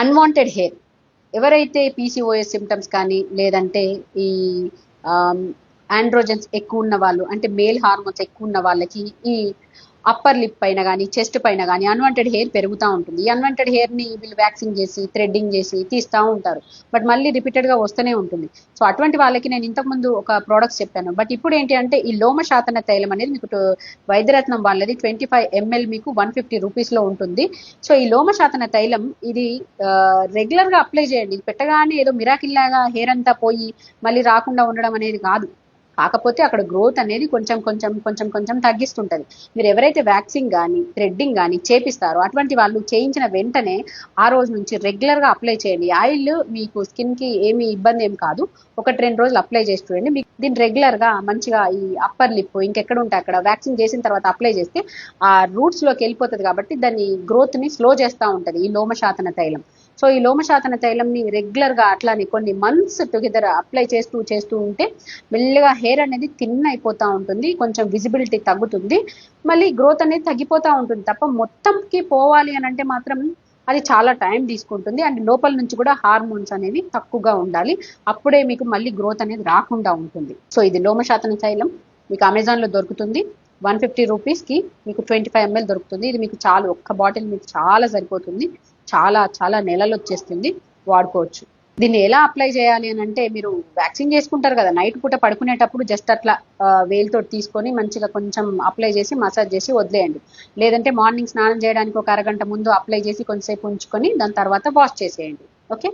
Unwanted hair, ఎవరైతే PCOS symptoms కానీ లేదంటే ఈ ఆండ్రోజన్స్ ఎక్కువ ఉన్న వాళ్ళు, అంటే మేల్ హార్మోన్స్ ఎక్కువ ఉన్న వాళ్ళకి ఈ అప్పర్ లిప్ పైన కానీ చెస్ట్ పైన కానీ అన్వాంటెడ్ హెయిర్ పెరుగుతూ ఉంటుంది. ఈ అన్వాంటెడ్ హెయిర్ని వీళ్ళు వ్యాక్సింగ్ చేసి థ్రెడ్డింగ్ చేసి తీస్తూ ఉంటారు, బట్ మళ్ళీ రిపీటెడ్గా వస్తూనే ఉంటుంది. సో అటువంటి వాళ్ళకి నేను ఇంతకుముందు ఒక ప్రోడక్ట్స్ చెప్పాను, బట్ ఇప్పుడు ఏంటి అంటే ఈ లోమశాతన తైలం అనేది మీకు వైద్యరత్నం వాళ్ళది 25 ml మీకు 150 రూపీస్లో ఉంటుంది. సో ఈ లోమశాతన తైలం ఇది రెగ్యులర్గా అప్లై చేయండి. ఇది పెట్టగానే ఏదో మిరాకిల్ లాగా హెయిర్ అంతా పోయి మళ్ళీ రాకుండా ఉండడం అనేది కాదు. కాకపోతే అక్కడ గ్రోత్ అనేది కొంచెం కొంచెం కొంచెం కొంచెం తగ్గిస్తుంటది. మీరు ఎవరైతే వ్యాక్సింగ్ కానీ థ్రెడ్డింగ్ కానీ చేపిస్తారో అటువంటి వాళ్ళు చేయించిన వెంటనే ఆ రోజు నుంచి రెగ్యులర్గా అప్లై చేయండి. ఆయిల్ మీకు స్కిన్కి ఏమి ఇబ్బంది ఏం కాదు. 1-2 రోజులు అప్లై చేసి చూడండి. మీకు దీన్ని రెగ్యులర్గా మంచిగా ఈ అప్పర్ లిప్ ఇంకెక్కడ ఉంటే అక్కడ వ్యాక్సింగ్ చేసిన తర్వాత అప్లై చేస్తే ఆ రూట్స్లోకి వెళ్ళిపోతుంది కాబట్టి దాని గ్రోత్ని స్లో చేస్తూ ఉంటుంది ఈ లోమశాతన తైలం. సో ఈ లోమశాతన తైలంని రెగ్యులర్గా అట్లానే కొన్ని మంత్స్ టుగెదర్ అప్లై చేస్తూ చేస్తూ ఉంటే మెల్లగా హెయిర్ అనేది థిన్ అయిపోతూ ఉంటుంది, కొంచెం విజిబిలిటీ తగ్గుతుంది, మళ్ళీ గ్రోత్ అనేది తగ్గిపోతూ ఉంటుంది. తప్ప మొత్తంకి పోవాలి అని అంటే మాత్రం అది చాలా టైం తీసుకుంటుంది. అండ్ లోపల నుంచి కూడా హార్మోన్స్ అనేవి తక్కువగా ఉండాలి, అప్పుడే మీకు మళ్ళీ గ్రోత్ అనేది రాకుండా ఉంటుంది. సో ఇది లోమశాతన తైలం మీకు అమెజాన్లో దొరుకుతుంది. 150 రూపీస్కి మీకు 25 ml దొరుకుతుంది. ఇది మీకు చాలా, ఒక్క బాటిల్ మీకు చాలా సరిపోతుంది, చాలా చాలా నెలలు వచ్చేస్తుంది, వాడుకోవచ్చు. దీన్ని ఎలా అప్లై చేయాలి అని అంటే, మీరు వ్యాక్సిన్ చేసుకుంటారు కదా, నైట్ పూట పడుకునేటప్పుడు జస్ట్ అట్లా వేలుతో తీసుకొని మంచిగా కొంచెం అప్లై చేసి మసాజ్ చేసి వదిలేయండి. లేదంటే మార్నింగ్ స్నానం చేయడానికి ఒక అరగంట ముందు అప్లై చేసి కొంచెంసేపు ఉంచుకొని దాని తర్వాత వాష్ చేసేయండి. ఓకే.